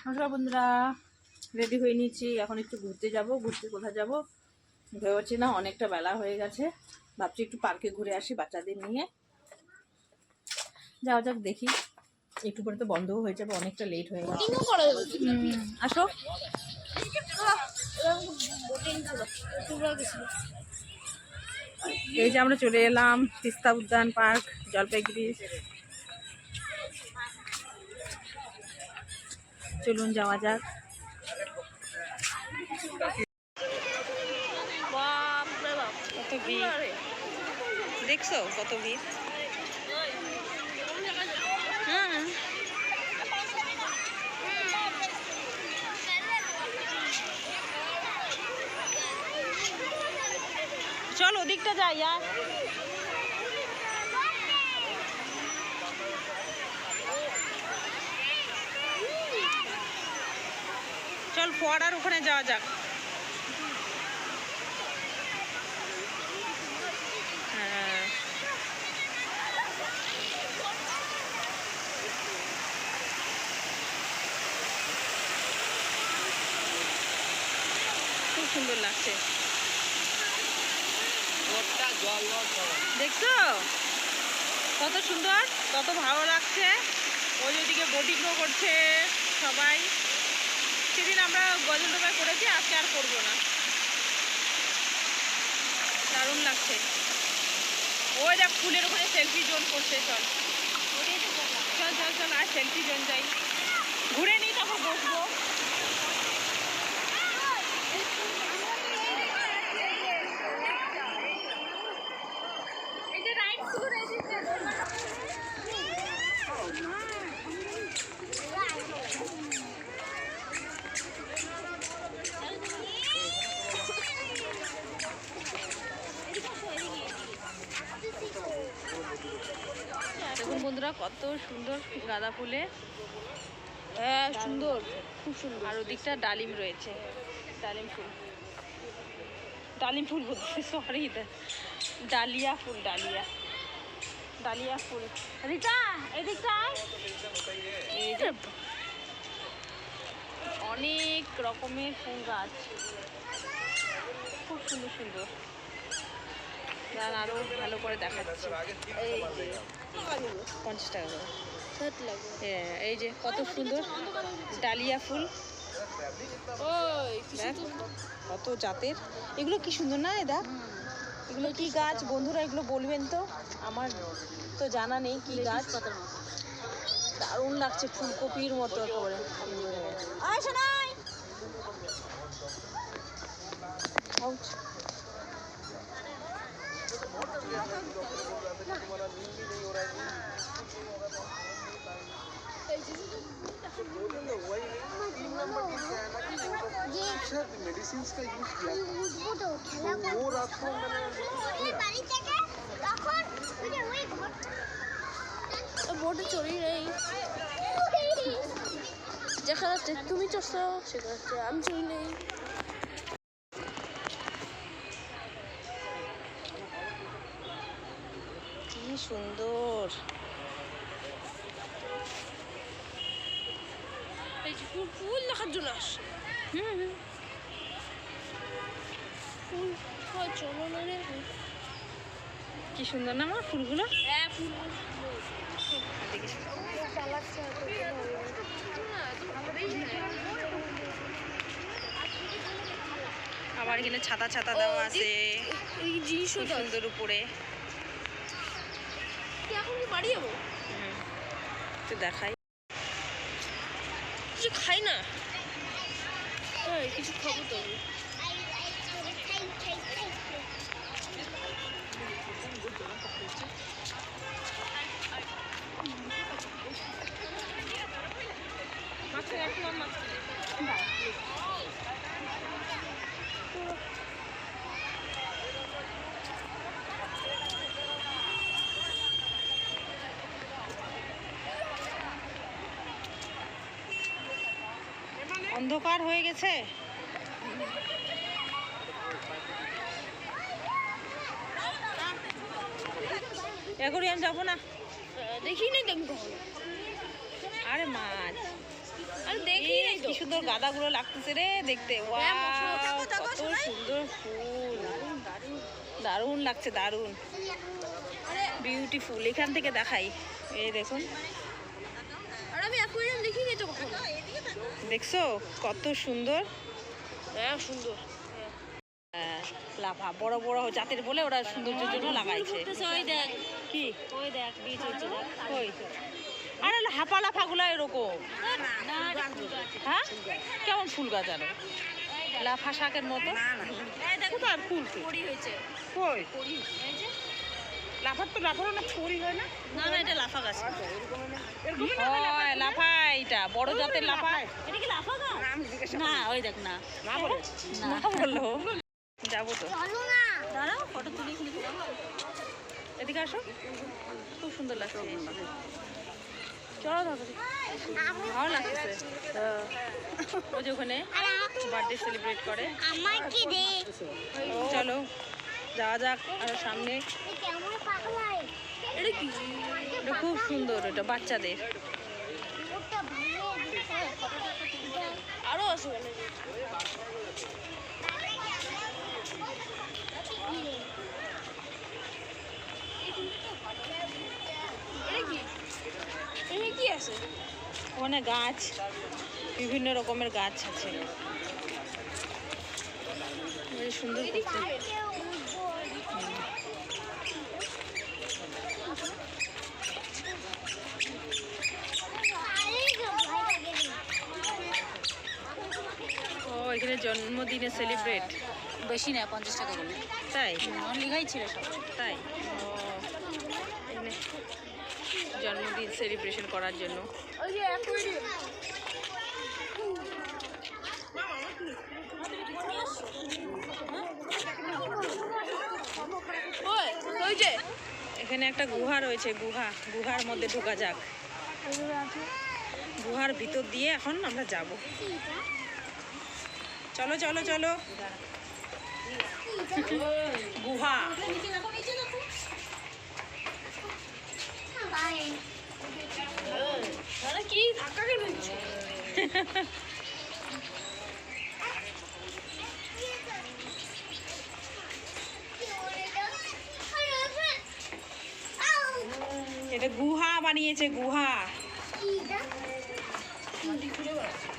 নমস্কার বন্ধুরা, রেডি হয়ে নিয়েছি। এখন একটু ঘুরতে যাব। ঘুরতে কোথায় যাব ভেবে পাচ্ছি না, অনেকটা বেলা হয়ে গেছে। ভাবছি একটু পার্কে ঘুরে আসি বাচ্চাদের নিয়ে। যাওয়া যাক, দেখি। একটু পরে তো বন্ধও হয়ে যাবে, অনেকটা লেট হয়ে গেছে। আসো। এই যে আমরা চলে এলাম তিস্তা উদ্যান পার্ক, জলপাইগুড়ি। চলুন যাওয়া যাক। কত ভিড় দেখছো, কত ভিড়। চল ওদিকটা যাই। আর চল ফোয়ারার ওখানে যাওয়া যাক। হ্যাঁ, খুব সুন্দর লাগছে। দেখছো কত সুন্দর, কত ভালো লাগছে। ওই ওদিকে বোটিংও করছে সবাই। সেদিন আমরা গজলডোবায় করেছি, আজকে আর করবো না। দারুণ লাগছে। ওই দেখ ফুলের ওখানে সেলফি জোন করছে। চল চল চল চল, আর সেলফি জোন যাই, ঘুরে নিই, তারপর বসবো। দেখুন বন্ধুরা, কত সুন্দর গাঁদা ফুলে। হ্যাঁ সুন্দর, খুব সুন্দর। আর ওদিকটা ডালিম রয়েছে, ডালিম ফুল। ডালিম ফুল বলতে সরি, ডালিয়া ফুল, ডালিয়া ডালিয়া ফুল। রিতা এদিকটা, এই যে অনেক রকমের ফুল গাছ, খুব সুন্দর সুন্দর। আরো ভালো করে দেখাচ্ছি। এই যে 50 টাকা করে। হ্যাঁ, এই যে কত সুন্দর ডালিয়া ফুল। কত জাতের, এগুলো কি সুন্দর না? দেখ এগুলো কি গাছ বন্ধুরা, এগুলো বলবেন তো, আমার তো জানা নেই কি গাছ। দারুণ লাগছে, ফুলকপির মতো করে। मेडिसिन्स का यूज किया था वो रात को বোটে চড়ি নেই, যেখানে তুমি চড়ছো সেখানে আমি চড়ি নেই। কি সুন্দর। ফুল দেখার জন্য আসছে। ফুল চলো না রে, কি সুন্দর না মা ফুলগুলো। হ্যাঁ ফুল আবার এখানে ছাতা ছাতা দেওয়া আছে, এই জিনিসও সুন্দর উপরে। এখন কি বাড়ি যাবো? তো দেখাই, কিছু খাই না। হ্যাঁ কিছু খাবো তো। অন্ধকার হয়ে গেছে। অ্যাকোয়ারিয়াম যাবো না, দেখি নাই, দেখবো কখনো। আরে মাছ, আরে দেখি নাই কি সুন্দর গাঁদাগুলো লাগতেছে রে দেখতে। ওয়াও, কত সুন্দর ফুল, দারুণ লাগছে, দারুণ বিউটিফুল। এখান থেকে দেখাই, এই দেখুন, আর আমি অ্যাকোয়ারিয়াম দেখিনি তো কখনো। দেখছো কত সুন্দর। হ্যাঁ সুন্দর। হ্যাঁ, লাফা বড় বড় জাতের বলে ওরা সৌন্দর্যের জন্য লাগাইছে। ওই দেখ, কি ওই দেখ বীজ হচ্ছে দেখ। ওই আরে হাপা লাফাগুলো এরকম। না এটা ফুল গাছ। হ্যাঁ, কেমন ফুল গাছ আরো লাফা শাকের মতো। এই দেখ কোথায় ফুল কি? পরি হয়েছে। কই পরি এই যে। লাফার তো লাফারও না ছড়ি হয় না। না না এটা লাফা গাছ। হয় লাফা, এটা বড় জাতের লাফা। এটা কি লাফা গাছ? না ওই দেখ না। না বলে না বললো। যাবো তো, চলো না। দাঁড়াও ফটো তুলি এখানে। এদিকে আসো, খুব সুন্দর লাগছে। চলো তাড়াতাড়ি, ভালো লাগছে। ওই যে ওখানে বার্থডে সেলিব্রেট করে। আমার কি রে? চলো যাওয়া যাক আরো সামনে। এই কেমন পাগলাই? এটা কি? এটা খুব সুন্দর, এটা বাচ্চাদের। ওটা ভালো দিছে। আরো আছে ওখানে। এটা কি? এটা কি আছে? ওখানে গাছ, বিভিন্ন রকমের গাছ আছে, বেশ সুন্দর করছে। ও এখানে জন্মদিনে সেলিব্রেট। বেশি না 50 টাকা করে। তাই লিখাই ছিল সব। তাই ও, এখানে জন্মদিন সেলিব্রেশন করার জন্য। ওই যে অ্যাকোয়ারিয়াম। ওই ওই যে এখানে একটা গুহা রয়েছে, গুহার মধ্যে ঢোকা যাক। গুহার ভিতর দিয়ে এখন আমরা যাব। চলো চলো চলো, গুহা। আরে কি ধাক্কা কেন দিচ্ছে? এটা গুহা বানিয়েছে, গুহা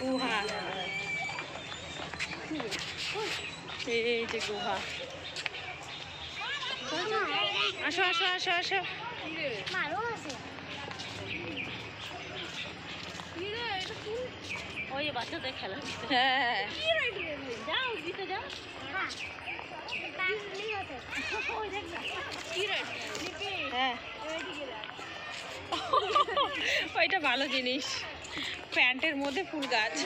গুহা, এই যে গুহা। আসো আসো আসো আসো। ভালো আছে। ওই যে বাচ্চাদের খেলা দিচ্ছে। হ্যাঁ যাও দিতে যাও। ওই দেখ না। কি রে? হ্যাঁ, ওইটা ভালো জিনিস, প্যান্টের মধ্যে ফুল গাছ।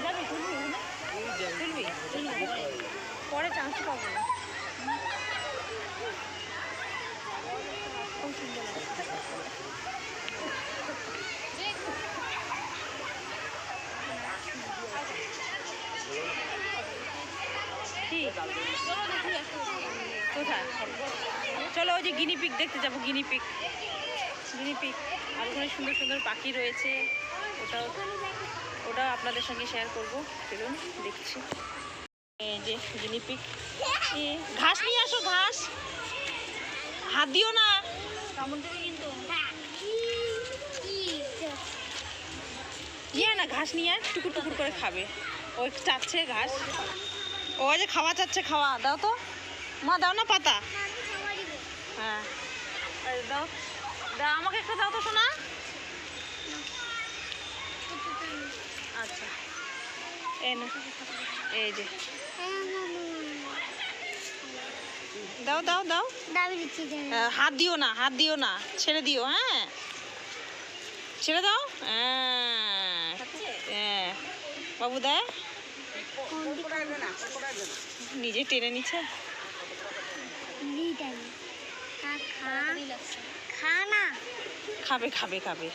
যাবি তুলবি না? তুলবি? পরে চান্স পাবো না। খুব সুন্দর লাগছে। কি? কোথায়? চলো ওই যে গিনিপিগ দেখতে যাবো, গিনিপিগ। আর ওখানে সুন্দর সুন্দর পাখি রয়েছে, ওটাও আপনাদের সঙ্গে শেয়ার করবো। চলুন দেখছি। এই যে গিনিপিগ। ঘাস নিয়ে আসো, ঘাস। হাত দিও না, কামড় দেবে কিন্তু। নিয়ে না ঘাস নিয়ে আয়, টুকুর টুকুর করে খাবে। ওই চাচ্ছে ঘাস, ও যে খাওয়া চাচ্ছে, খাওয়া দাও তো মা, দাও না পাতা। হ্যাঁ এই দাও, দাও আমাকে একটা দাও তো শোনা। আচ্ছা এই না, এই যে দাও দাও দাও। হাত দিও না, হাত দিও না, ছেড়ে দিও। হ্যাঁ ছেড়ে দাও। হ্যাঁ হ্যাঁ বাবু দেয়, নিজে টেনে নিচ্ছে। খাবে খাবে খাবে,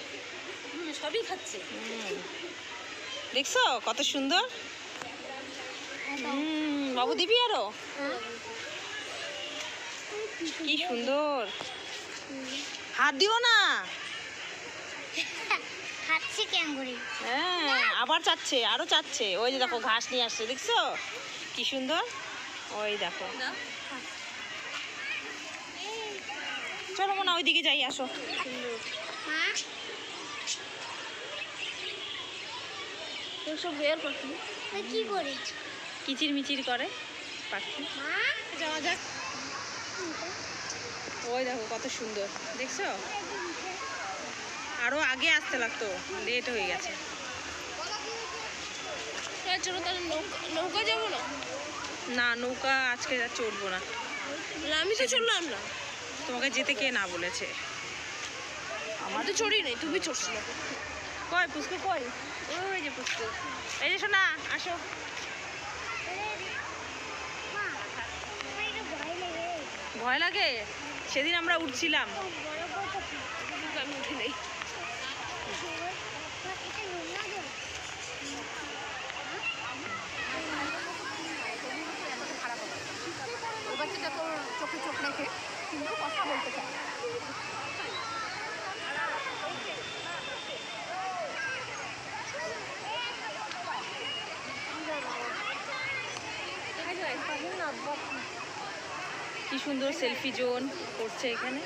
সবই খাচ্ছে। দেখছো কত সুন্দর। বাবু দিবি আরো, কি সুন্দর। হাত দিও না। খাচ্ছি ক্যাঙ্গুরি। হ্যাঁ, আবার চাচ্ছে, আরো চাচ্ছে। ওই যে দেখো ঘাস নিয়ে আসছে, দেখছো কি সুন্দর। ওই দেখো, চলো মনে ওইদিকে যাই, আসো। মা সব বের পাখি। তুই কি করিস? কিচির মিচির করে পাখি। মা যাওয়া যাক। ওই দেখো কত সুন্দর, দেখছো? আরো আগে আসতে লাগতো, লেট হয়ে গেছে। চলো তাহলে নৌকা যাবো না? না, নৌকা আজকে আর চড়বো না। না, আমি তো চললাম না। তোমাকে যেতে কে না বলেছে? আমার তো চড়ি নাই, তুমি চড়ছিল। কই পুষ্কু, কই? ওই যে পুষ্কু। এই যে শোনা, আসো। মা আমার এটা ভয় লাগে। ভয় লাগে? সেদিন আমরা উঠছিলাম। বড় বড় পাখি। আমি উঠি নাই। মা, এটা নোংরা জল। ও বাচ্চাটা তোর চোখে চোখ রেখে কিন্তু কথা বলতে চায়। কি সুন্দর সেলফি জোন করছে এখানে,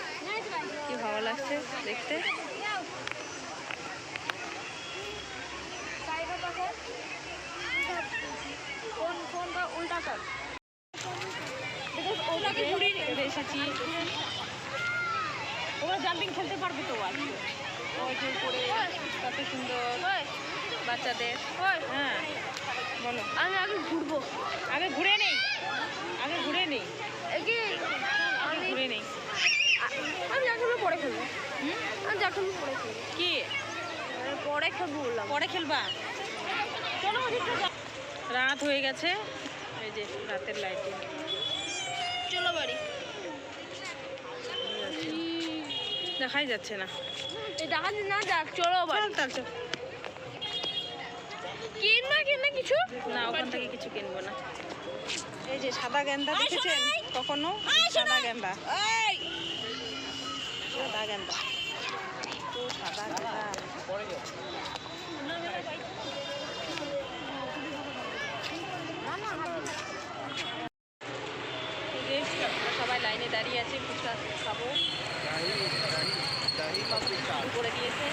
কি ভালো লাগছে দেখতে। ফোনটা উল্টা কর। ওটাকে ঘুরিয়ে রেখে এসেছি। ওরা জাম্পিং খেলতে পারবে তো আজকে। ওই যে করে কত সুন্দর বাচ্চাদের। হ্যাঁ বলো। আমি আগে ঘুরবো। আগে ঘুরে নেই, আগে ঘুরে নেই, একে আগে ঘুরে নেই। আমি যা খেলবো পরে খেলবো। আমি যা খেলবো পরে খেলবো। কি পরে খেলবো বললাম। পরে খেলবা? চলো ওদিকটা যাও। রাত হয়ে গেছে, এই যে রাতের লাইটিং। চলো বাড়ি। দেখাই যাচ্ছে না। এই দেখা না যাক, চলো বাড়ি। চল চল। কিনবা কিছু? না, ওখান থেকে কিছু কিনবো না। এই যে সাদা গেন্দা দেখেছেন কখনো? সাদা গেন্দা, সাদা গেন্দা, তো সাদা গেন্দা। এই যে আমরা সবাই লাইনে দাঁড়িয়ে আছে, ফুচকা খাবো। করে দিয়েছে।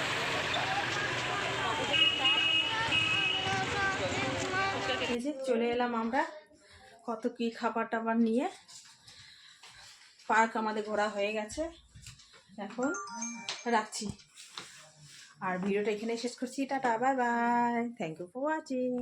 এই যে চলে এলাম আমরা কত কি খাবার টাবার নিয়ে। পার্ক আমাদের ঘোরা হয়ে গেছে, এখন রাখছি। আর ভিডিওটা এখানে শেষ করছি। Tata, bye bye, thank you for watching.